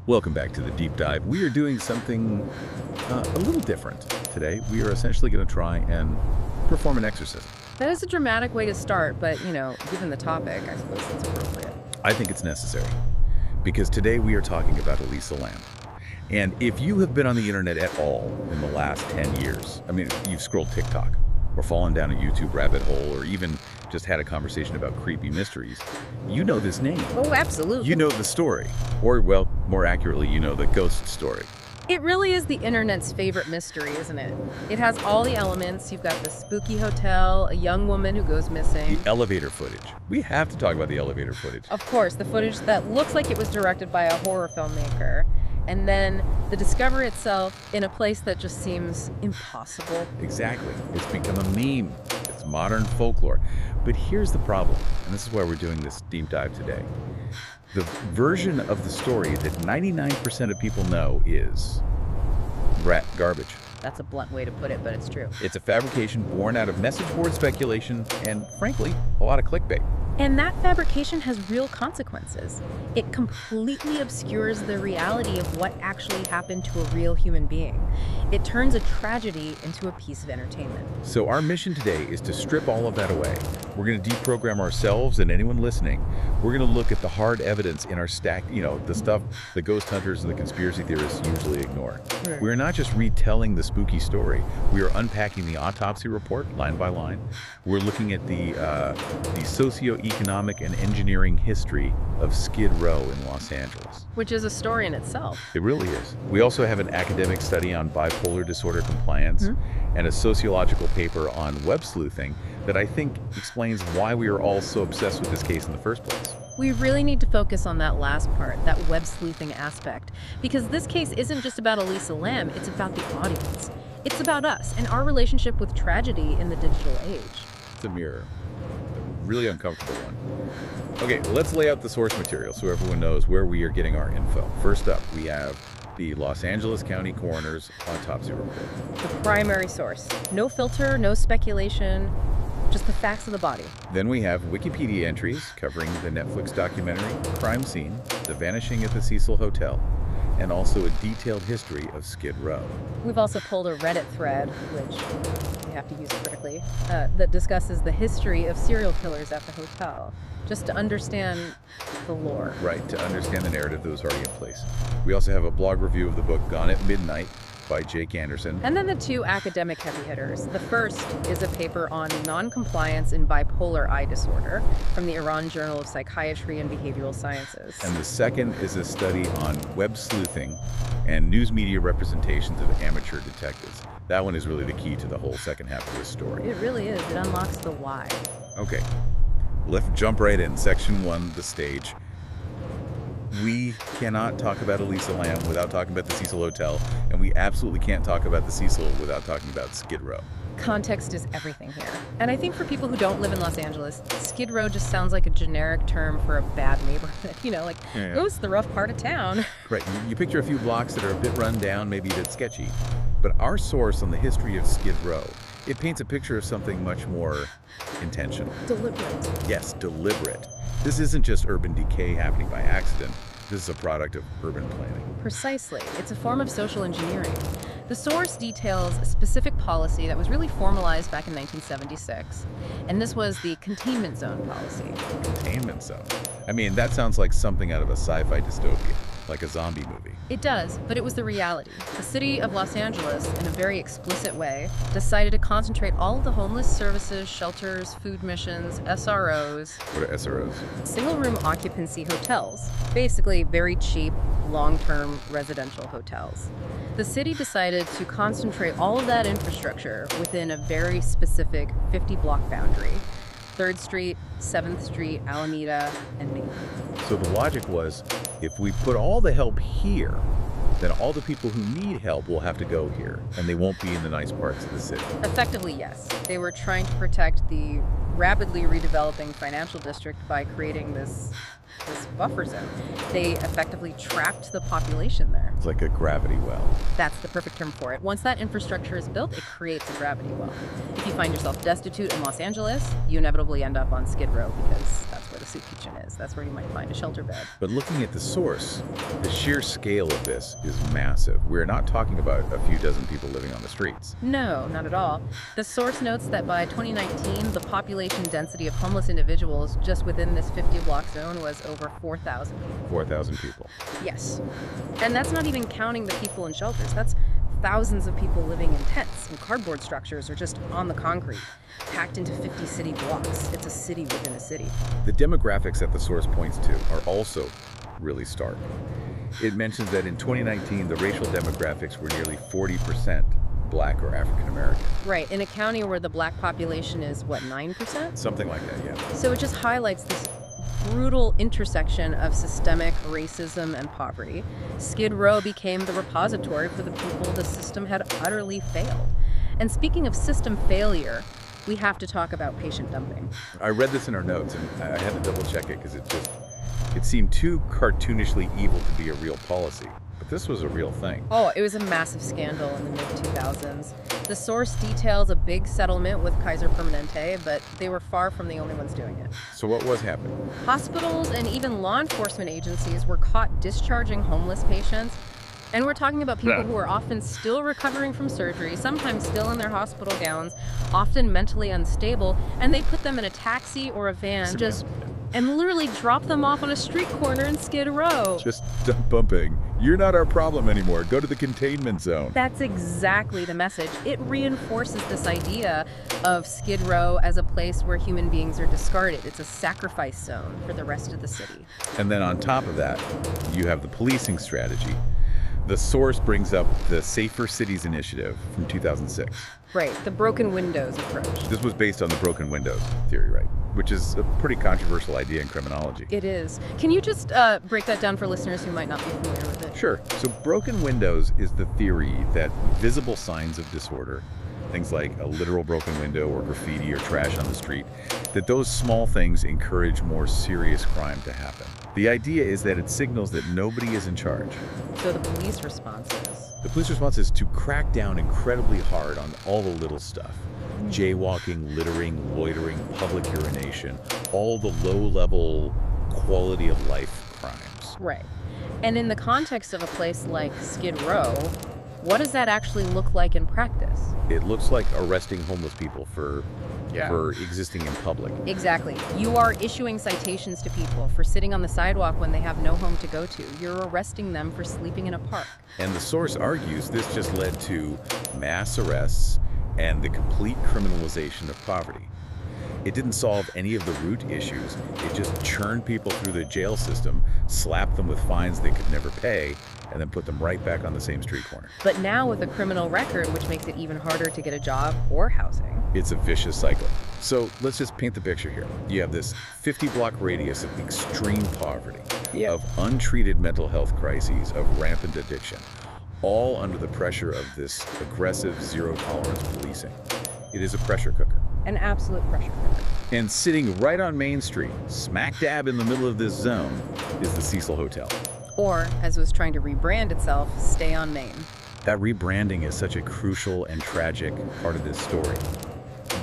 Welcome back to the deep dive. We are doing something a little different today. We are essentially going to try and perform an exorcism. That is a dramatic way to start, but, given the topic, I suppose it's appropriate. I think it's necessary because today we are talking about Elisa Lam. And if you have been on the internet at all in the last 10 years, I mean, if you've scrolled TikTok or fallen down a YouTube rabbit hole or even just had a conversation about creepy mysteries, you know this name. Oh, absolutely. You know the story. Or, well, more accurately, you know the ghost story. It really is the internet's favorite mystery, isn't it? It has all the elements. You've got the spooky hotel, a young woman who goes missing. The elevator footage. We have to talk about the elevator footage. Of course, the footage that looks like it was directed by a horror filmmaker. And then the discovery itself in a place that just seems impossible. Exactly. It's become a meme. It's modern folklore. But here's the problem, and this is why we're doing this deep dive today. The version of the story that 99% of people know is garbage. That's a blunt way to put it, but it's true. It's a fabrication born out of message board speculation and, frankly, a lot of clickbait. And that fabrication has real consequences. It completely obscures the reality of what actually happened to a real human being. It turns a tragedy into a piece of entertainment. So our mission today is to strip all of that away. We're going to deprogram ourselves and anyone listening. We're going to look at the hard evidence in our stack, the stuff the ghost hunters and the conspiracy theorists usually ignore. Right. We're not just retelling the spooky story. We are unpacking the autopsy report line by line. We're looking at the socioeconomic and engineering history of Skid Row in Los Angeles. Which is a story in itself. It really is. We also have an academic study on bipolar disorder compliance and a sociological paper on web sleuthing that I think explains why we are all so obsessed with this case in the first place. We really need to focus on that last part, that web sleuthing aspect, because this case isn't just about Elisa Lam, it's about the audience. It's about us and our relationship with tragedy in the digital age. It's a mirror. A really uncomfortable one. Okay, let's lay out the source material so everyone knows where we are getting our info. First up, we have the Los Angeles County Coroner's autopsy report. The primary source. No filter, no speculation, just the facts of the body. Then we have Wikipedia entries covering the Netflix documentary Crime Scene, The Vanishing at the Cecil Hotel, and also a detailed history of Skid Row. We've also pulled a Reddit thread, which we have to use critically, that discusses the history of serial killers at the hotel, just to understand the lore. Right, to understand the narrative that was already in place. We also have a blog review of the book Gone at Midnight by Jake Anderson. And then the two academic heavy hitters. The first is a paper on non-compliance in bipolar eye disorder from the Iran Journal of Psychiatry and Behavioral Sciences. And the second is a study on web sleuthing and news media representations of amateur detectives. That one is really the key to the whole second half of this story. It really is. It unlocks the why. Okay, let's jump right in. Section 1, the stage. We cannot talk about Elisa Lam without talking about the Cecil Hotel, and we absolutely can't talk about the Cecil without talking about Skid Row. Context is everything here. And I think for people who don't live in Los Angeles, Skid Row just sounds like a generic term for a bad neighborhood. Oh, it's the rough part of town. Right, you picture a few blocks that are a bit run down, maybe a bit sketchy. But our source on the history of Skid Row, it paints a picture of something much more intentional. Deliberate. Yes, deliberate. This isn't just urban decay happening by accident. This is a product of urban planning. Precisely. It's a form of social engineering. The source details a specific policy that was really formalized back in 1976, and this was the containment zone policy. Containment zone? I mean, that sounds like something out of a sci-fi dystopia, like a zombie movie. It does, but it was the reality. The city of Los Angeles, in a very explicit way, decided to concentrate all of the homeless services, shelters, food missions, SROs. What are SROs? Single-room occupancy hotels. Basically, very cheap, long-term residential hotels. The city decided to concentrate all of that infrastructure within a very specific 50-block boundary. 3rd Street, 7th Street, Alameda, and Main. So the logic was, if we put all the help here, then all the people who need help will have to go here, and they won't be in the nice parts of the city. Effectively, yes. They were trying to protect the rapidly redeveloping financial district by creating this buffer zone. They effectively trapped the population there. It's like a gravity well. That's the perfect term for it. Once that infrastructure is built, it creates a gravity well. If you find yourself destitute in Los Angeles, you inevitably end up on Skid Row because that's where the soup kitchen is. That's where you might find a shelter bed. But looking at the source, the sheer scale of this is massive. We're not talking about a few dozen people living on the streets. No, not at all. The source notes that by 2019, the population density of homeless individuals just within this 50-block zone was over 4,000 people. 4,000 people. Yes. And that's not even counting the people in shelters. That's thousands of people living in tents and cardboard structures or just on the concrete, packed into 50 city blocks. It's a city within a city. The demographics that the source points to are also really stark. It mentions that in 2019, the racial demographics were nearly 40% Black or African American. Right, in a county where the Black population is, what, 9%? Something like that, yeah. So it just highlights this brutal intersection of systemic racism and poverty. Skid Row became the repository for the people the system had utterly failed. And speaking of system failure, we have to talk about patient dumping. I read this in our notes, and I had to double check it because it seemed too cartoonishly evil to be a real policy. But this was a real thing. Oh, it was a massive scandal in the mid-2000s. The source details a big settlement with Kaiser Permanente, but they were far from the only ones doing it. So what was happening? Hospitals and even law enforcement agencies were caught discharging homeless patients. And we're talking about people who are often still recovering from surgery, sometimes still in their hospital gowns, often mentally unstable, and they put them in a taxi or a van and literally drop them off on a street corner in Skid Row. Just dump bumping. You're not our problem anymore. Go to the containment zone. That's exactly the message. It reinforces this idea of Skid Row as a place where human beings are discarded. It's a sacrifice zone for the rest of the city. And then on top of that, you have the policing strategy. The source brings up the Safer Cities Initiative from 2006. Right, the broken windows approach. This was based on the broken windows theory, right? Which is a pretty controversial idea in criminology. It is. Can you just break that down for listeners who might not be familiar with it? Sure. So broken windows is the theory that visible signs of disorder, things like a literal broken window or graffiti or trash on the street, that those small things encourage more serious crime to happen. The idea is that it signals that nobody is in charge. So the police response is? The police response is to crack down incredibly hard on all the little stuff. Jaywalking, littering, loitering, public urination, all the low-level quality of life crimes. Right. And in the context of a place like Skid Row, what does that actually look like in practice? It looks like arresting homeless people for existing in public. Exactly. You are issuing citations to people for sitting on the sidewalk when they have no home to go to. You're arresting them for sleeping in a park. And the source argues this just led to mass arrests and the complete criminalization of poverty. It didn't solve any of the root issues. It just churned people through the jail system, slapped them with fines they could never pay, and then put them right back on the same street corner. But now with a criminal record, which makes it even harder to get a job or housing. It's a vicious cycle. So let's just paint the picture here. You have this 50-block radius of extreme poverty, of untreated mental health crises, of rampant addiction, all under the pressure of this aggressive zero-tolerance policing. It is a pressure cooker. An absolute pressure cooker. And sitting right on Main Street, smack dab in the middle of this zone, is the Cecil Hotel. Or, as it was trying to rebrand itself, Stay on Main. That rebranding is such a crucial and tragic part of this story.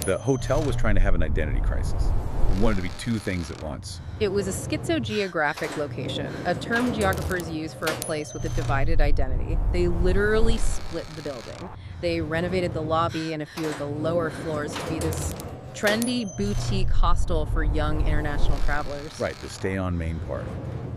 The hotel was trying to have an identity crisis. It wanted to be two things at once. It was a schizogeographic location, a term geographers use for a place with a divided identity. They literally split the building. They renovated the lobby and a few of the lower floors to be this trendy boutique hostel for young international travelers. Right, the Stay on Main part.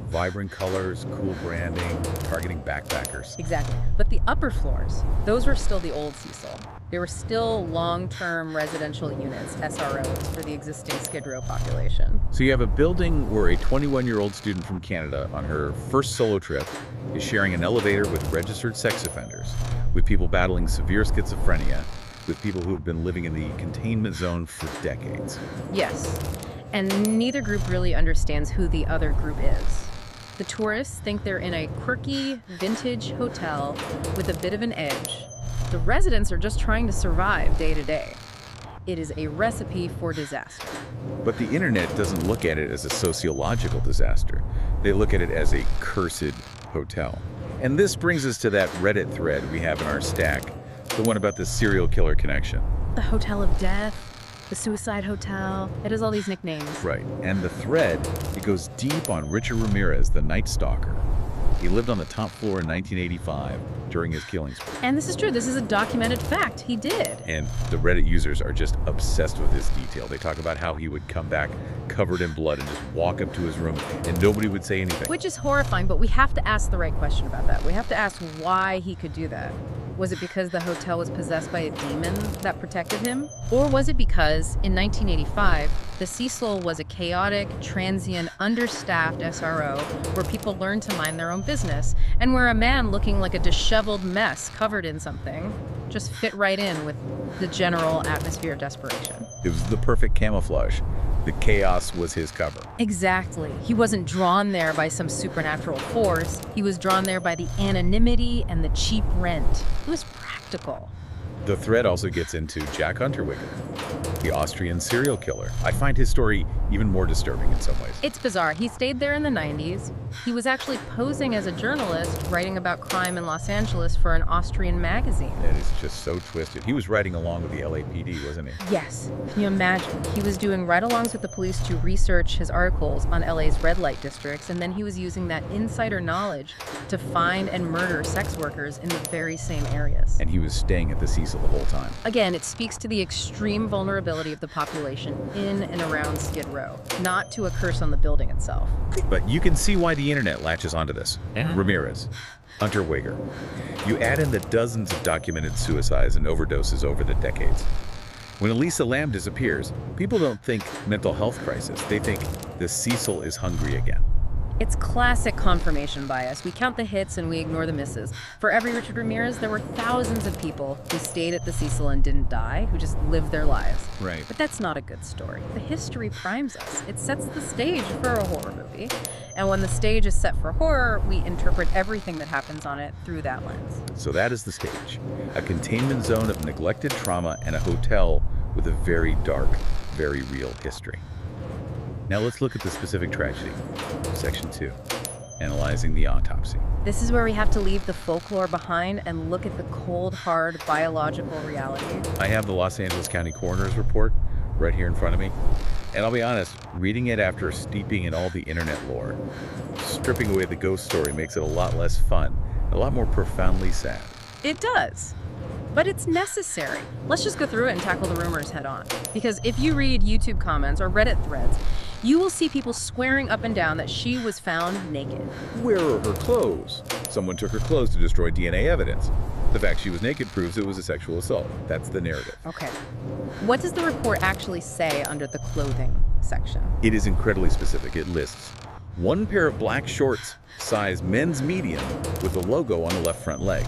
Vibrant colors, cool branding, targeting backpackers. Exactly. But the upper floors, those were still the old Cecil. They were still long-term residential units, SROs, for the existing Skid Row population. So you have a building where a 21-year-old student from Canada on her first solo trip is sharing an elevator with registered sex offenders, with people battling severe schizophrenia, with people who have been living in the containment zone for decades. Yes, and neither group really understands who the other group is. The tourists think they're in a quirky, vintage hotel with a bit of an edge. The residents are just trying to survive day to day. It is a recipe for disaster. But the internet doesn't look at it as a sociological disaster. They look at it as a cursed hotel. And this brings us to that Reddit thread we have in our stack, the one about the serial killer connection. The Hotel of Death, the Suicide Hotel, it has all these nicknames. Right, and the thread, it goes deep on Richard Ramirez, the Night Stalker. He lived on the top floor in 1985 during his killing spree. And this is true. This is a documented fact. He did. And the Reddit users are just obsessed with this detail. They talk about how he would come back covered in blood and just walk up to his room and nobody would say anything. Which is horrifying, but we have to ask the right question about that. We have to ask why he could do that. Was it because the hotel was possessed by a demon that protected him? Or was it because, in 1985, the Cecil was a chaotic, transient, understaffed SRO where people learned to mind their own business, and where a man looking like a disheveled mess covered in something just fit right in with the general atmosphere of desperation? It was the perfect camouflage. The chaos was his cover. Exactly. He wasn't drawn there by some supernatural force. He was drawn there by the anonymity and the cheap rent. It was practical. The thread also gets into Jack Unterweger, the Austrian serial killer. I find his story even more disturbing in some ways. It's bizarre. He stayed there in the 90s. He was actually posing as a journalist, writing about crime in Los Angeles for an Austrian magazine. It is just so twisted. He was riding along with the LAPD, wasn't he? Yes. Can you imagine? He was doing ride-alongs with the police to research his articles on LA's red light districts, and then he was using that insider knowledge to find and murder sex workers in the very same areas. And he was staying at the Cecil the whole time. Again, it speaks to the extreme vulnerability of the population in and around Skid Row, not to a curse on the building itself. But you can see why the internet latches onto this. Ramirez, Unterweger. You add in the dozens of documented suicides and overdoses over the decades. When Elisa Lam disappears, people don't think mental health crisis. They think the Cecil is hungry again. It's classic confirmation bias. We count the hits and we ignore the misses. For every Richard Ramirez, there were thousands of people who stayed at the Cecil and didn't die, who just lived their lives. Right. But that's not a good story. The history primes us. It sets the stage for a horror movie. And when the stage is set for horror, we interpret everything that happens on it through that lens. So that is the stage. A containment zone of neglected trauma and a hotel with a very dark, very real history. Now let's look at the specific tragedy. Section 2, analyzing the autopsy. This is where we have to leave the folklore behind and look at the cold, hard, biological reality. I have the Los Angeles County Coroner's report right here in front of me. And I'll be honest, reading it after steeping in all the internet lore, stripping away the ghost story makes it a lot less fun, a lot more profoundly sad. It does. But it's necessary. Let's just go through it and tackle the rumors head on. Because if you read YouTube comments or Reddit threads, you will see people swearing up and down that she was found naked. Where are her clothes? Someone took her clothes to destroy DNA evidence. The fact she was naked proves it was a sexual assault. That's the narrative. Okay. What does the report actually say under the clothing section? It is incredibly specific. It lists one pair of black shorts, size men's medium, with the logo on the left front leg.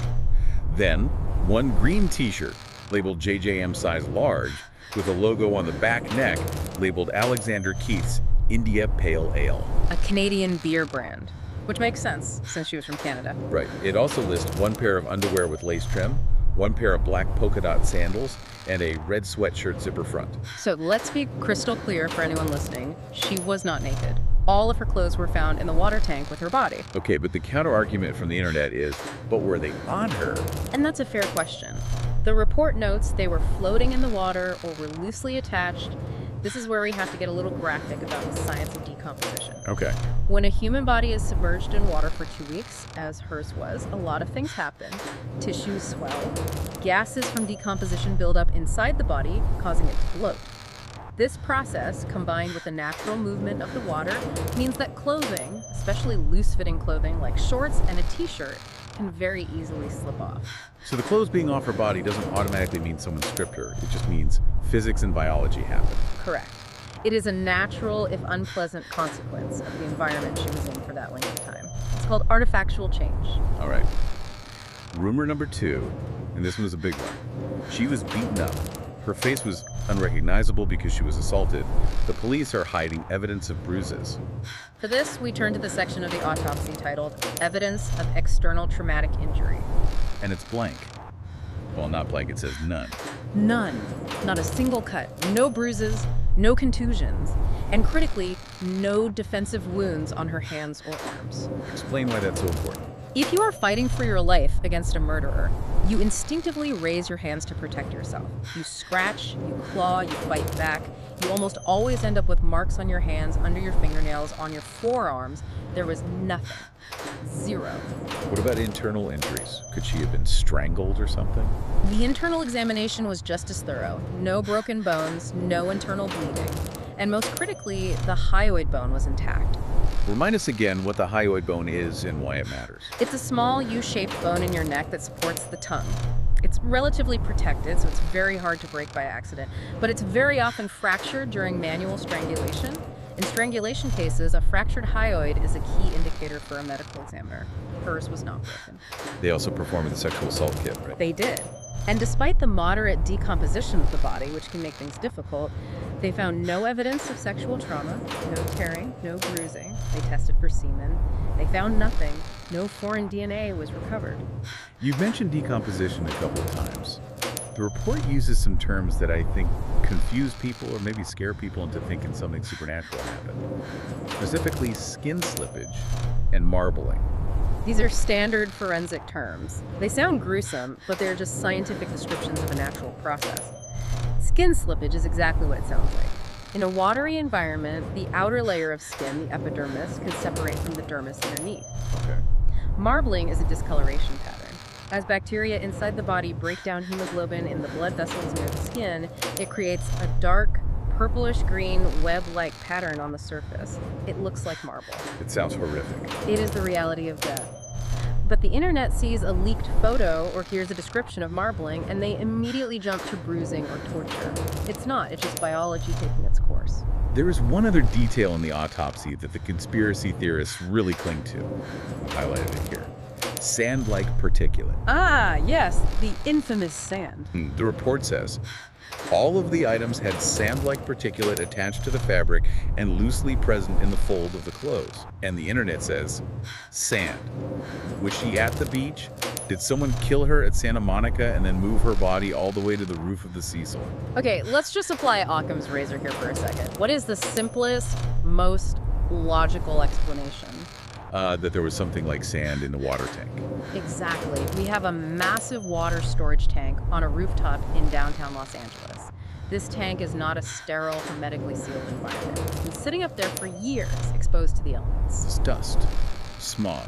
Then, one green t-shirt, labeled JJM size large, with a logo on the back neck, labeled Alexander Keith's India Pale Ale. A Canadian beer brand, which makes sense since she was from Canada. Right. It also lists one pair of underwear with lace trim, one pair of black polka dot sandals, and a red sweatshirt zipper front. So let's be crystal clear for anyone listening. She was not naked. All of her clothes were found in the water tank with her body. Okay, but the counter-argument from the internet is, but were they on her? And that's a fair question. The report notes they were floating in the water or were loosely attached. This is where we have to get a little graphic about the science of decomposition. Okay. When a human body is submerged in water for 2 weeks, as hers was, a lot of things happen. Tissues swell. Gases from decomposition build up inside the body, causing it to float. This process, combined with the natural movement of the water, means that clothing, especially loose-fitting clothing like shorts and a t-shirt, can very easily slip off. So the clothes being off her body doesn't automatically mean someone stripped her. It just means physics and biology happen. Correct. It is a natural, if unpleasant, consequence of the environment she was in for that length of time. It's called artifactual change. All right. Rumor number 2, and this one was a big one. She was beaten up. Her face was unrecognizable because she was assaulted. The police are hiding evidence of bruises. For this, we turn to the section of the autopsy titled Evidence of External Traumatic Injury. And it's blank. Well, not blank, it says none. None. Not a single cut. No bruises, no contusions, and critically, no defensive wounds on her hands or arms. Explain why that's so important. If you are fighting for your life against a murderer, you instinctively raise your hands to protect yourself. You scratch, you claw, you fight back. You almost always end up with marks on your hands, under your fingernails, on your forearms. There was nothing. Zero. What about internal injuries? Could she have been strangled or something? The internal examination was just as thorough. No broken bones, no internal bleeding. And most critically, the hyoid bone was intact. Remind us again what the hyoid bone is and why it matters. It's a small U-shaped bone in your neck that supports the tongue. It's relatively protected, so it's very hard to break by accident, but it's very often fractured during manual strangulation. In strangulation cases, a fractured hyoid is a key indicator for a medical examiner. Hers was not broken. They also performed the sexual assault kit, right? They did. And despite the moderate decomposition of the body, which can make things difficult, they found no evidence of sexual trauma, no tearing, no bruising. They tested for semen. They found nothing. No foreign DNA was recovered. You've mentioned decomposition a couple of times. The report uses some terms that I think confuse people or maybe scare people into thinking something supernatural happened. Specifically, skin slippage and marbling. These are standard forensic terms. They sound gruesome, but they're just scientific descriptions of a natural process. Skin slippage is exactly what it sounds like. In a watery environment, the outer layer of skin, the epidermis, could separate from the dermis underneath. Okay. Marbling is a discoloration pattern. As bacteria inside the body break down hemoglobin in the blood vessels near the skin, it creates a dark, purplish-green web-like pattern on the surface. It looks like marble. It sounds horrific. It is the reality of death. But the internet sees a leaked photo or hears a description of marbling, and they immediately jump to bruising or torture. It's not, it's just biology taking its course. There is one other detail in the autopsy that the conspiracy theorists really cling to. Highlighted it here. Sand-like particulate. Ah, yes, the infamous sand. The report says, all of the items had sand-like particulate attached to the fabric and loosely present in the fold of the clothes. And the internet says, sand. Was she at the beach? Did someone kill her at Santa Monica and then move her body all the way to the roof of the Cecil? Okay, let's just apply Occam's razor here for a second. What is the simplest, most logical explanation? That there was something like sand in the water tank. Exactly. We have a massive water storage tank on a rooftop in downtown Los Angeles. This tank is not a sterile, hermetically sealed environment. It's been sitting up there for years, exposed to the elements. It's dust, smog,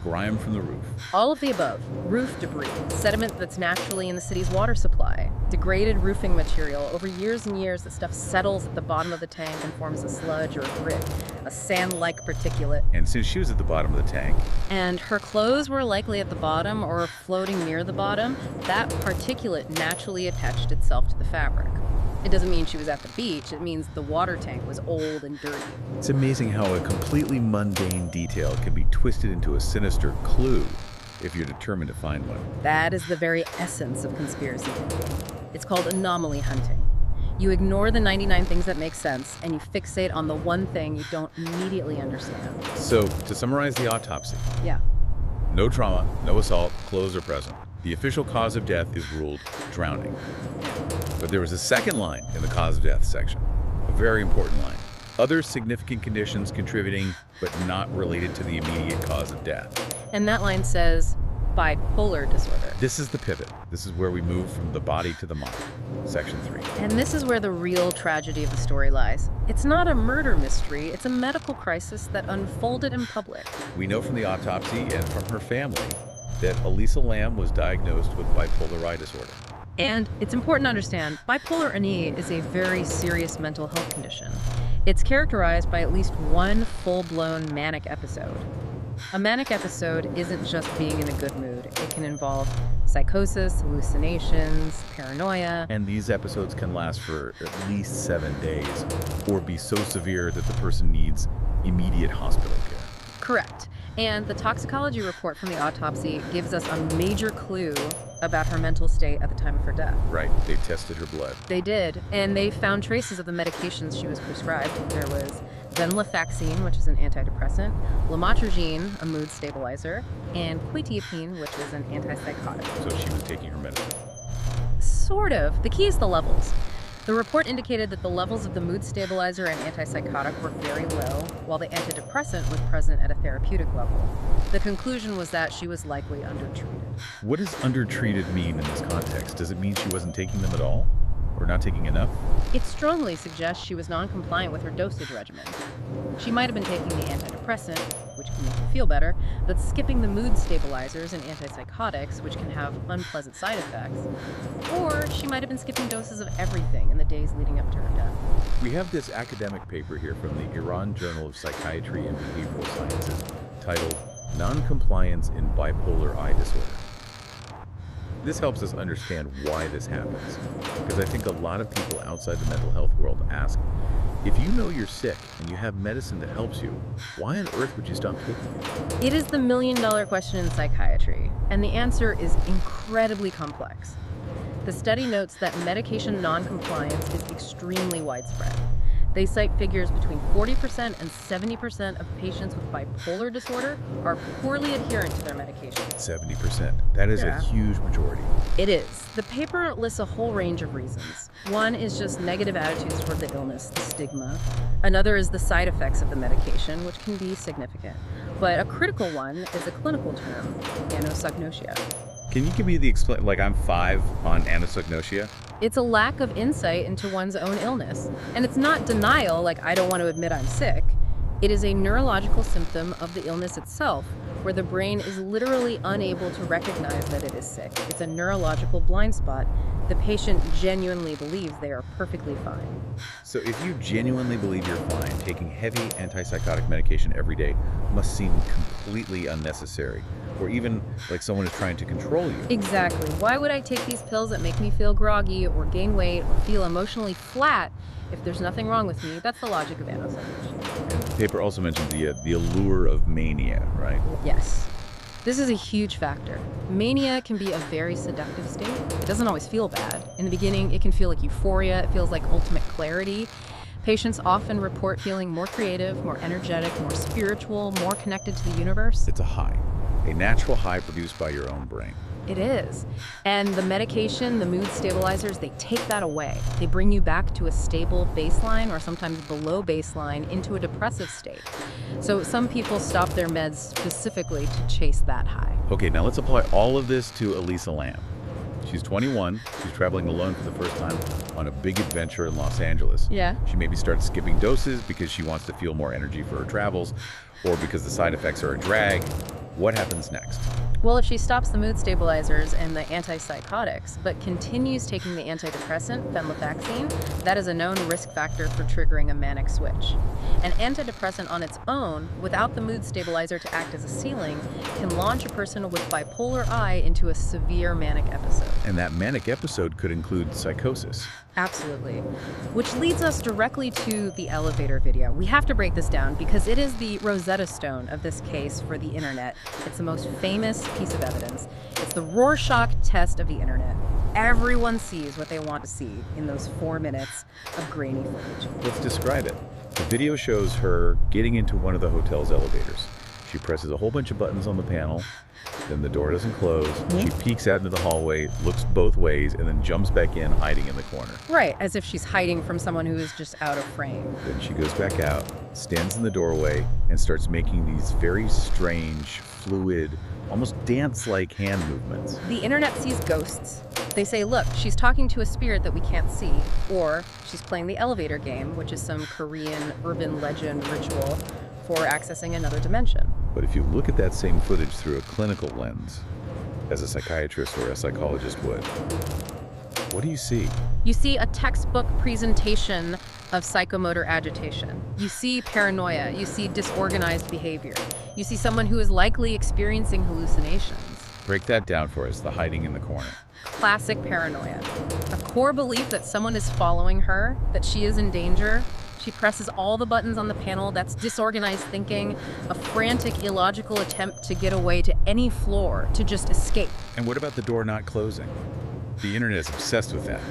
grime from the roof. All of the above. Roof debris, sediment that's naturally in the city's water supply, degraded roofing material. Over years and years, the stuff settles at the bottom of the tank and forms a sludge or a grit, a sand-like particulate. And since she was at the bottom of the tank, and her clothes were likely at the bottom or floating near the bottom, that particulate naturally attached itself to the fabric. It doesn't mean she was at the beach, it means the water tank was old and dirty. it's amazing how a completely mundane detail can be twisted into a sinister clue if you're determined to find one. That is the very essence of conspiracy thinking. It's called anomaly hunting. You ignore the 99 things that make sense, and you fixate on the one thing you don't immediately understand. So, to summarize the autopsy, Yeah. no trauma, no assault, clothes are present. The official cause of death is ruled drowning. But there was a second line in the cause of death section, a very important line. Other significant conditions contributing, but not related to the immediate cause of death. And that line says, bipolar disorder. This is the pivot. This is where we move from the body to the mind. Section 3. And this is where the real tragedy of the story lies. It's not a murder mystery, it's a medical crisis that unfolded in public. We know from the autopsy and from her family that Elisa Lam was diagnosed with bipolar disorder. And it's important to understand, bipolar mania is a very serious mental health condition. It's characterized by at least one full-blown manic episode. A manic episode isn't just being in a good mood. It can involve psychosis, hallucinations, paranoia. And these episodes can last for at least 7 days or be so severe that the person needs immediate hospital care. Correct. And the toxicology report from the autopsy gives us a major clue about her mental state at the time of her death. Right, they tested her blood. They did, and they found traces of the medications she was prescribed. There was venlafaxine, which is an antidepressant, lamotrigine, a mood stabilizer, and quetiapine, which is an antipsychotic. So she was taking her medicine. Sort of. The key is the levels. The report indicated that the levels of the mood stabilizer and antipsychotic were very low, while the antidepressant was present at a therapeutic level. The conclusion was that she was likely undertreated. What does undertreated mean in this context? Does it mean she wasn't taking them at all? Or not taking enough? It strongly suggests she was non-compliant with her dosage regimen. She might have been taking the antidepressant, which can make you feel better, but skipping the mood stabilizers and antipsychotics, which can have unpleasant side effects. Or she might have been skipping doses of everything in the days leading up to her death. We have this academic paper here from the Iran Journal of Psychiatry and Behavioral Sciences titled Noncompliance in Bipolar I Disorder. This helps us understand why this happens, because I think a lot of people outside the mental health world ask, if you know you're sick and you have medicine that helps you, why on earth would you stop taking it? It is the million-dollar question in psychiatry, and the answer is incredibly complex. The study notes that medication non-compliance is extremely widespread. They cite figures between 40% and 70% of patients with bipolar disorder are poorly adherent to their medication. 70%. That is a huge majority. It is. The paper lists a whole range of reasons. One is just negative attitudes toward the illness, the stigma. Another is the side effects of the medication, which can be significant. But a critical one is a clinical term, anosognosia. Can you give me the like I'm 5 on anosognosia? It's a lack of insight into one's own illness. And it's not denial, like I don't want to admit I'm sick. It is a neurological symptom of the illness itself, where the brain is literally unable to recognize that it is sick. It's a neurological blind spot. The patient genuinely believes they are perfectly fine. So if you genuinely believe you're fine, taking heavy antipsychotic medication every day must seem completely unnecessary, or even like someone is trying to control you. Exactly. Why would I take these pills that make me feel groggy or gain weight or feel emotionally flat if there's nothing wrong with me? That's the logic of anosognosia. The paper also mentions the allure of mania, right? Yes. This is a huge factor. Mania can be a very seductive state. It doesn't always feel bad. In the beginning, it can feel like euphoria. It feels like ultimate clarity. Patients often report feeling more creative, more energetic, more spiritual, more connected to the universe. It's a high, a natural high produced by your own brain. It is. And the medication, the mood stabilizers, they take that away. They bring you back to a stable baseline or sometimes below baseline into a depressive state. So some people stop their meds specifically to chase that high. Okay, now let's apply all of this to Elisa Lam. She's 21. She's traveling alone for the first time on a big adventure in Los Angeles. Yeah. She maybe starts skipping doses because she wants to feel more energy for her travels, or because the side effects are a drag. What happens next? Well, if she stops the mood stabilizers and the antipsychotics, but continues taking the antidepressant, venlafaxine, that is a known risk factor for triggering a manic switch. An antidepressant on its own, without the mood stabilizer to act as a ceiling, can launch a person with bipolar I into a severe manic episode. And that manic episode could include psychosis. Absolutely. Which leads us directly to the elevator video. We have to break this down because it is the Rosetta Stone of this case for the internet. It's the most famous piece of evidence. It's the Rorschach test of the internet. Everyone sees what they want to see in those 4 minutes of grainy footage. Let's describe it. The video shows her getting into one of the hotel's elevators. She presses a whole bunch of buttons on the panel, then the door doesn't close. She peeks out into the hallway, looks both ways, and then jumps back in, hiding in the corner. Right, as if she's hiding from someone who is just out of frame. Then she goes back out, stands in the doorway, and starts making these very strange, fluid, almost dance-like hand movements. The internet sees ghosts. They say, look, she's talking to a spirit that we can't see, or she's playing the elevator game, which is some Korean urban legend ritual for accessing another dimension. But if you look at that same footage through a clinical lens, as a psychiatrist or a psychologist would, what do you see? You see a textbook presentation of psychomotor agitation. You see paranoia. You see disorganized behavior. You see someone who is likely experiencing hallucinations. Break that down for us, the hiding in the corner. Classic paranoia. A core belief that someone is following her, that she is in danger. She presses all the buttons on the panel. That's disorganized thinking, a frantic, illogical attempt to get away to any floor, to just escape. And what about the door not closing? The internet is obsessed with that.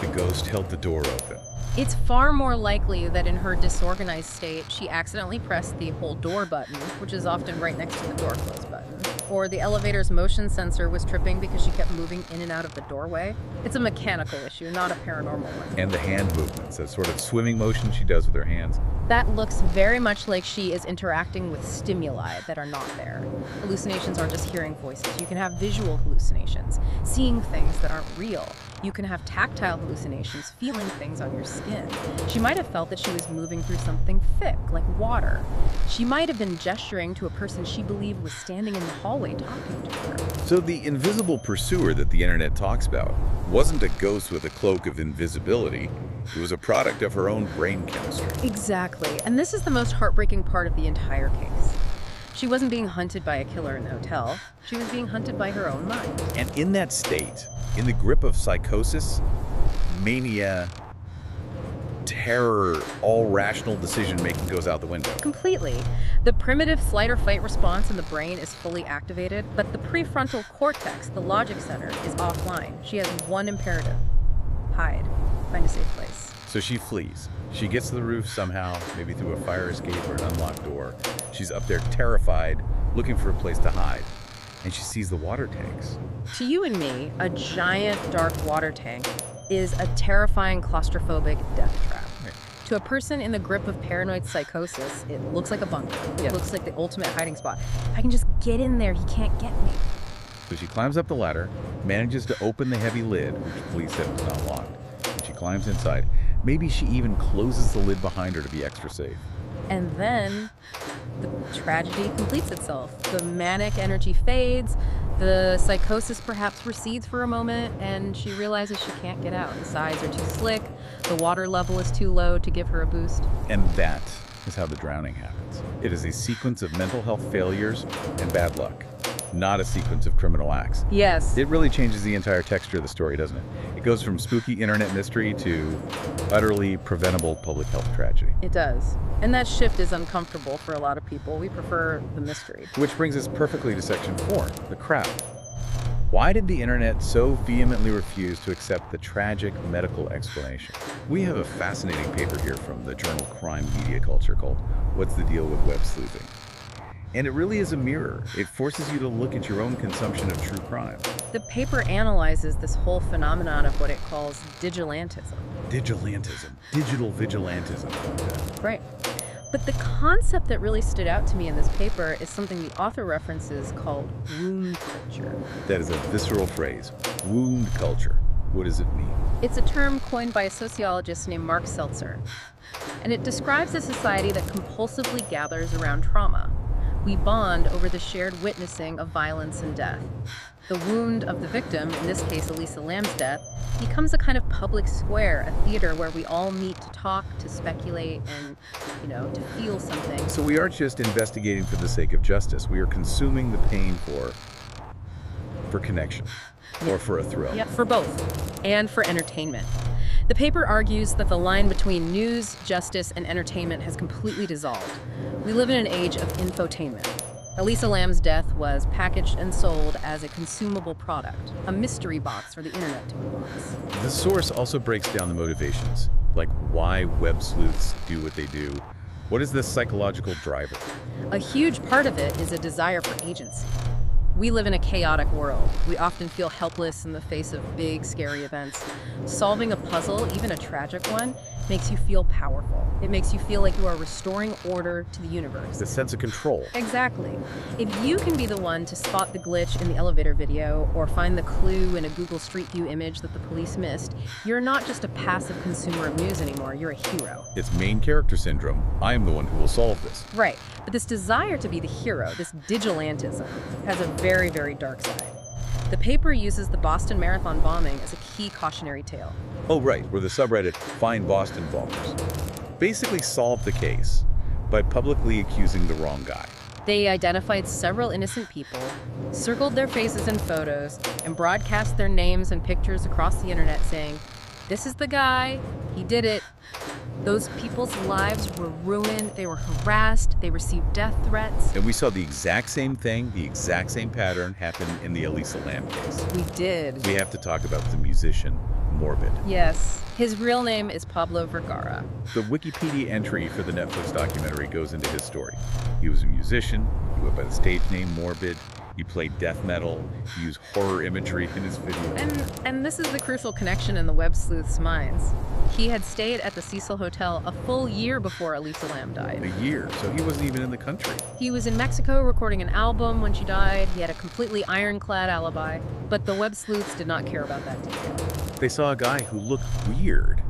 The ghost held the door open. It's far more likely that in her disorganized state, she accidentally pressed the hold door button, which is often right next to the door close button, Or the elevator's motion sensor was tripping because she kept moving in and out of the doorway. It's a mechanical issue, not a paranormal one. And the hand movements, that sort of swimming motion she does with her hands. That looks very much like she is interacting with stimuli that are not there. Hallucinations aren't just hearing voices. You can have visual hallucinations, seeing things that aren't real. You can have tactile hallucinations, feeling things on your skin. She might have felt that she was moving through something thick, like water. She might have been gesturing to a person she believed was standing in the hallway talking to her. So the invisible pursuer that the internet talks about wasn't a ghost with a cloak of invisibility. It was a product of her own brain chemistry. Exactly. And this is the most heartbreaking part of the entire case. She wasn't being hunted by a killer in the hotel. She was being hunted by her own mind. And in that state, in the grip of psychosis, mania, terror, all rational decision-making goes out the window. Completely. The primitive flight or fight response in the brain is fully activated, but the prefrontal cortex, the logic center, is offline. She has one imperative: hide. Find a safe place. So she flees. She gets to the roof somehow, maybe through a fire escape or an unlocked door. She's up there terrified, looking for a place to hide. And she sees the water tanks. To you and me, a giant dark water tank is a terrifying claustrophobic death trap. Right. To a person in the grip of paranoid psychosis, it looks like a bunker. It looks like the ultimate hiding spot. If I can just get in there, he can't get me. So she climbs up the ladder, manages to open the heavy lid, which police said was not locked. And she climbs inside. Maybe she even closes the lid behind her to be extra safe. And then the tragedy completes itself. The manic energy fades, the psychosis perhaps recedes for a moment, and she realizes she can't get out. The sides are too slick, the water level is too low to give her a boost. And that is how the drowning happens. It is a sequence of mental health failures and bad luck, not a sequence of criminal acts. Yes. It really changes the entire texture of the story, doesn't it? It goes from spooky internet mystery to utterly preventable public health tragedy. It does. And that shift is uncomfortable for a lot of people. We prefer the mystery. Which brings us perfectly to section 4, the crowd. Why did the internet so vehemently refuse to accept the tragic medical explanation? We have a fascinating paper here from the journal Crime Media Culture called What's the Deal with Web Sleuthing? And it really is a mirror. It forces you to look at your own consumption of true crime. The paper analyzes this whole phenomenon of what it calls vigilantism. Vigilantism, digital vigilantism. Right. But the concept that really stood out to me in this paper is something the author references called wound culture. That is a visceral phrase, wound culture. What does it mean? It's a term coined by a sociologist named Mark Seltzer, and it describes a society that compulsively gathers around trauma. We bond over the shared witnessing of violence and death. The wound of the victim, in this case Elisa Lam's death, becomes a kind of public square, a theater where we all meet to talk, to speculate, and, to feel something. So we aren't just investigating for the sake of justice. We are consuming the pain for connection, or for a thrill. Yeah, for both, and for entertainment. The paper argues that the line between news, justice, and entertainment has completely dissolved. We live in an age of infotainment. Elisa Lam's death was packaged and sold as a consumable product, a mystery box for the internet to unbox. The source also breaks down the motivations, like why web sleuths do what they do. What is the psychological driver? A huge part of it is a desire for agency. We live in a chaotic world. We often feel helpless in the face of big, scary events. Solving a puzzle, even a tragic one, makes you feel powerful. It makes you feel like you are restoring order to the universe. The sense of control. Exactly. If you can be the one to spot the glitch in the elevator video or find the clue in a Google Street View image that the police missed, you're not just a passive consumer of news anymore, you're a hero. It's main character syndrome. I am the one who will solve this. Right. But this desire to be the hero, this vigilantism, has a very, very dark side. The paper uses the Boston Marathon bombing as a key cautionary tale. Oh, right, where the subreddit Find Boston Bombers basically solved the case by publicly accusing the wrong guy. They identified several innocent people, circled their faces in photos, and broadcast their names and pictures across the internet saying, "This is the guy, he did it." Those people's lives were ruined, they were harassed, they received death threats. And we saw the exact same thing, the exact same pattern happen in the Elisa Lam case. We did. We have to talk about the musician, Morbid. Yes. His real name is Pablo Vergara. The Wikipedia entry for the Netflix documentary goes into his story. He was a musician, he went by the stage name Morbid. He played death metal, he used horror imagery in his videos. And this is the crucial connection in the web sleuth's minds. He had stayed at the Cecil Hotel a full year before Elisa Lam died. A year, so he wasn't even in the country. He was in Mexico recording an album when she died. He had a completely ironclad alibi. But the web sleuths did not care about that detail. They saw a guy who looked weird.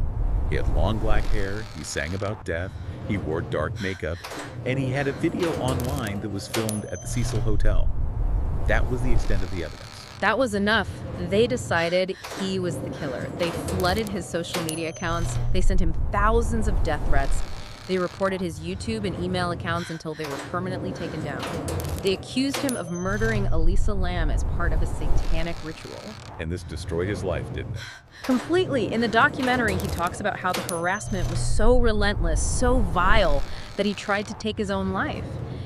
He had long black hair, he sang about death, he wore dark makeup, and he had a video online that was filmed at the Cecil Hotel. That was the extent of the evidence. That was enough. They decided he was the killer. They flooded his social media accounts. They sent him thousands of death threats. They reported his YouTube and email accounts until they were permanently taken down. They accused him of murdering Elisa Lam as part of a satanic ritual. And this destroyed his life, didn't it? Completely. In the documentary, he talks about how the harassment was so relentless, so vile, that he tried to take his own life.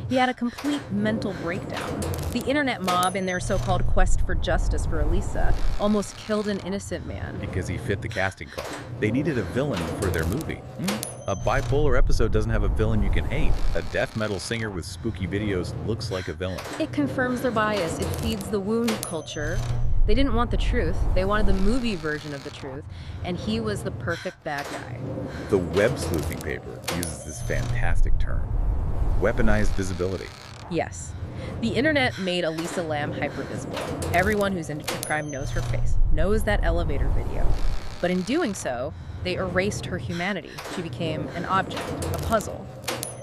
He had a complete mental breakdown. The internet mob, in their so-called quest for justice for Elisa, almost killed an innocent man. Because he fit the casting call. They needed a villain for their movie. A bipolar episode doesn't have a villain you can hate. A death metal singer with spooky videos looks like a villain. It confirms their bias. It feeds the wound culture. They didn't want the truth. They wanted the movie version of the truth, and he was the perfect bad guy. The web sleuthing paper uses this fantastic term. Weaponized visibility. Yes. The internet made Elisa Lam hypervisible. Everyone who's into true crime knows her face, knows that elevator video. But in doing so, they erased her humanity. She became an object, a puzzle.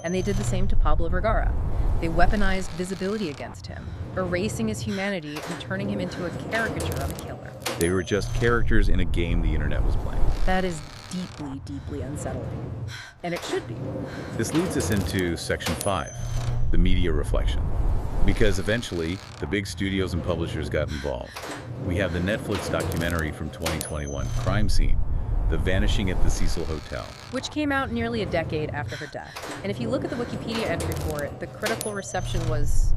And they did the same to Pablo Vergara. They weaponized visibility against him, erasing his humanity and turning him into a caricature of a killer. They were just characters in a game the internet was playing. That is deeply, deeply unsettling. And it should be. This leads us into Section 5, the media reflection. Because eventually, the big studios and publishers got involved. We have the Netflix documentary from 2021, Crime Scene, The Vanishing at the Cecil Hotel. Which came out nearly a decade after her death. And if you look at the Wikipedia entry for it, the critical reception was,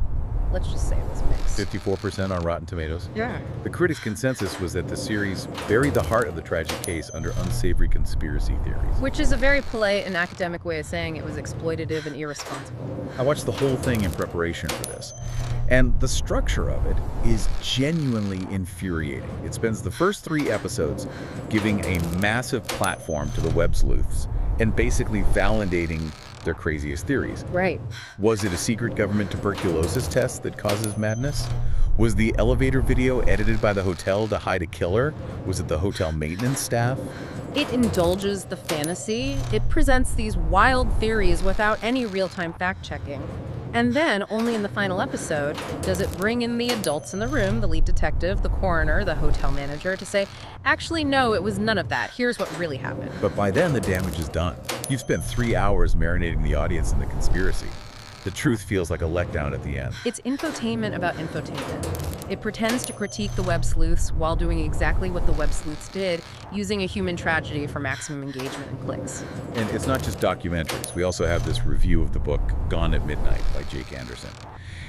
let's just say it was mixed. 54% on Rotten Tomatoes. Yeah. The critics' consensus was that the series buried the heart of the tragic case under unsavory conspiracy theories. Which is a very polite and academic way of saying it was exploitative and irresponsible. I watched the whole thing in preparation for this, and the structure of it is genuinely infuriating. It spends the first 3 episodes giving a massive platform to the web sleuths and basically validating their craziest theories. Right. Was it a secret government tuberculosis test that causes madness? Was the elevator video edited by the hotel to hide a killer? Was it the hotel maintenance staff? It indulges the fantasy. It presents these wild theories without any real-time fact-checking. And then, only in the final episode, does it bring in the adults in the room, the lead detective, the coroner, the hotel manager, to say, actually, no, it was none of that. Here's what really happened. But by then, the damage is done. You've spent 3 hours marinating the audience in the conspiracy. The truth feels like a letdown at the end. It's infotainment about infotainment. It pretends to critique the web sleuths while doing exactly what the web sleuths did, using a human tragedy for maximum engagement and clicks. And it's not just documentaries. We also have this review of the book Gone at Midnight by Jake Anderson.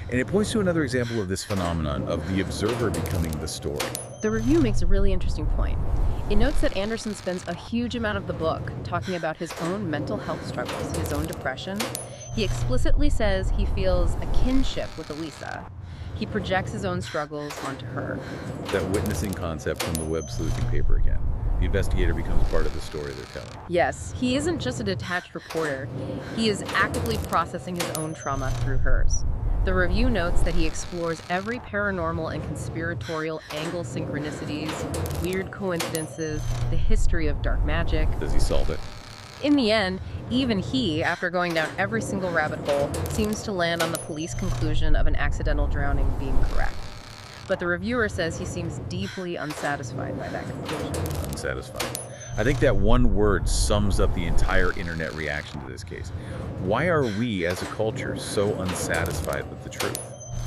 And it points to another example of this phenomenon of the observer becoming the story. The review makes a really interesting point. It notes that Anderson spends a huge amount of the book talking about his own mental health struggles, his own depression. He explicitly says he feels a kinship with Elisa. He projects his own struggles onto her. That witnessing concept from the web sleuthing paper again. The investigator becomes part of the story they're telling. Yes, he isn't just a detached reporter. He is actively processing his own trauma through hers. The review notes that he explores every paranormal and conspiratorial angle, synchronicities, weird coincidences, the history of dark magic. Does he solve it? In the end, even he, after going down every single rabbit hole, seems to land on the police conclusion of an accidental drowning being correct. But the reviewer says he seems deeply unsatisfied by that conclusion. Unsatisfied. I think that one word sums up the entire internet reaction to this case. Why are we as a culture so unsatisfied with the truth?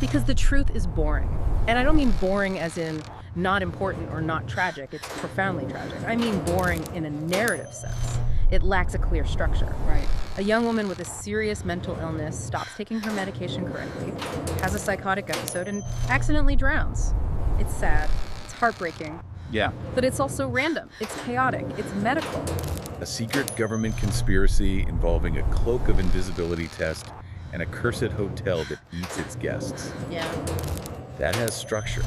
Because the truth is boring. And I don't mean boring as in not important or not tragic. It's profoundly tragic. I mean boring in a narrative sense. It lacks a clear structure. Right. A young woman with a serious mental illness stops taking her medication correctly, has a psychotic episode, and accidentally drowns. It's sad. It's heartbreaking. Yeah. But it's also random. It's chaotic. It's medical. A secret government conspiracy involving a cloak of invisibility test and a cursed hotel that eats its guests. Yeah. That has structure.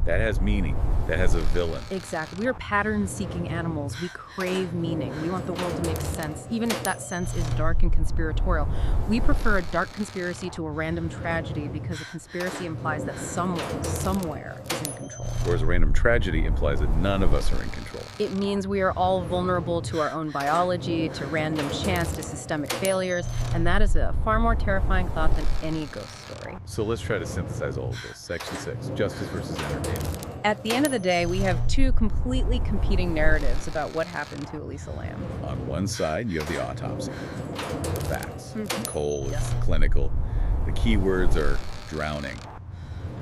That has meaning. That has a villain. Exactly. We are pattern-seeking animals. We crave meaning. We want the world to make sense, even if that sense is dark and conspiratorial. We prefer a dark conspiracy to a random tragedy because a conspiracy implies that someone, somewhere, is in control. Whereas a random tragedy implies that none of us are in control. It means we are all vulnerable to our own biology, to random chance, to systemic failures, and that is a far more terrifying thought than any ghost story. So let's try to synthesize all of this. Section 6, justice versus entertainment. At the end of the day, we have two completely competing narratives about what happened to Elisa Lam. On one side, you have the autopsy, the facts, cold, Yes. clinical. The key words are drowning,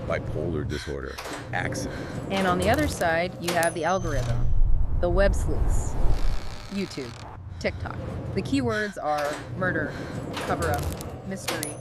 bipolar disorder, accident. And on the other side, you have the algorithm, the web sleuths, YouTube, TikTok. The keywords are murder, cover-up, mystery,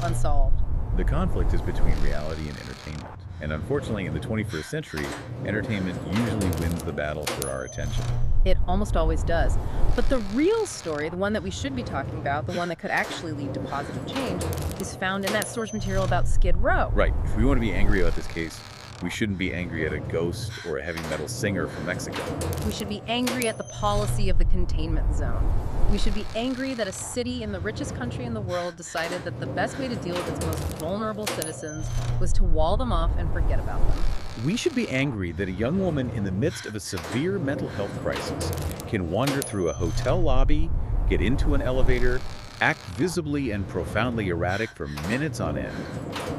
unsolved. The conflict is between reality and entertainment. And unfortunately, in the 21st century, entertainment usually wins the battle for our attention. It almost always does. But the real story, the one that we should be talking about, the one that could actually lead to positive change, is found in that source material about Skid Row. Right. If we want to be angry about this case, we shouldn't be angry at a ghost or a heavy metal singer from Mexico. We should be angry at the policy of the containment zone. We should be angry that a city in the richest country in the world decided that the best way to deal with its most vulnerable citizens was to wall them off and forget about them. We should be angry that a young woman in the midst of a severe mental health crisis can wander through a hotel lobby, get into an elevator, act visibly and profoundly erratic for minutes on end,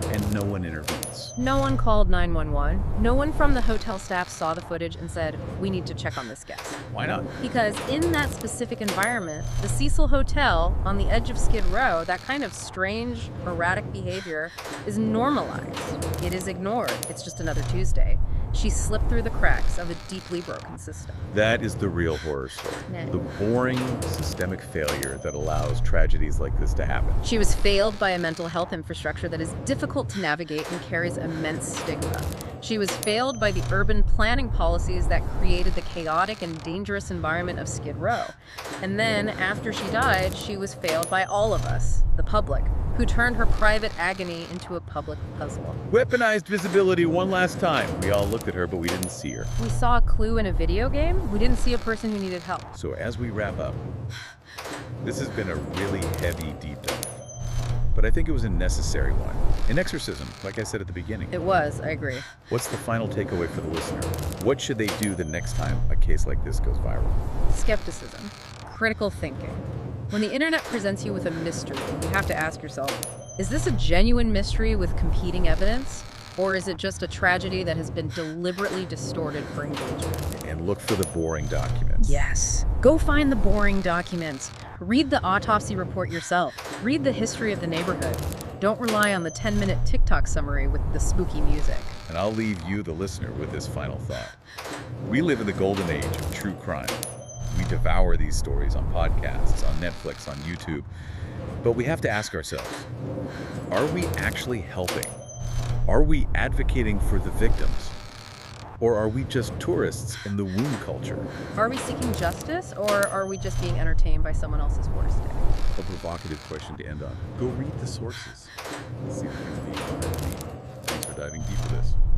and no one intervenes. No one called 911. No one from the hotel staff saw the footage and said, we need to check on this guest. Why not? Because in that specific environment, the Cecil Hotel on the edge of Skid Row, that kind of strange, erratic behavior is normalized. It is ignored. It's just another Tuesday. She slipped through the cracks of a deeply broken system. That is the real horror story. Yeah. The boring, systemic failure that allows tragedies like this to happen. She was failed by a mental health infrastructure that is difficult to navigate and carries immense stigma. She was failed by the urban planning policies that created the chaotic and dangerous environment of Skid Row. And then, after she died, she was failed by all of us, the public, who turned her private agony into a public puzzle. Weaponized visibility one last time. We all looked at her, but we didn't see her. We saw a clue in a video game. We didn't see a person who needed help. So as we wrap up, this has been a really heavy deep dive. But I think it was a necessary one. An exorcism, like I said at the beginning. It was, I agree. What's the final takeaway for the listener? What should they do the next time a case like this goes viral? Skepticism, critical thinking. When the internet presents you with a mystery, you have to ask yourself, is this a genuine mystery with competing evidence? Or is it just a tragedy that has been deliberately distorted for engagement? And look for the boring documents. Yes. Go find the boring documents. Read the autopsy report yourself. Read the history of the neighborhood. Don't rely on the 10-minute TikTok summary with the spooky music. And I'll leave you, the listener, with this final thought. We live in the golden age of true crime. We devour these stories on podcasts, on Netflix, on YouTube. But we have to ask ourselves, are we actually helping? Are we advocating for the victims? Or are we just tourists in the wound culture? Are we seeking justice, or are we just being entertained by someone else's worst day? A provocative question to end on. Go read the sources. See the human being behind the beat. Thanks for diving deep into this.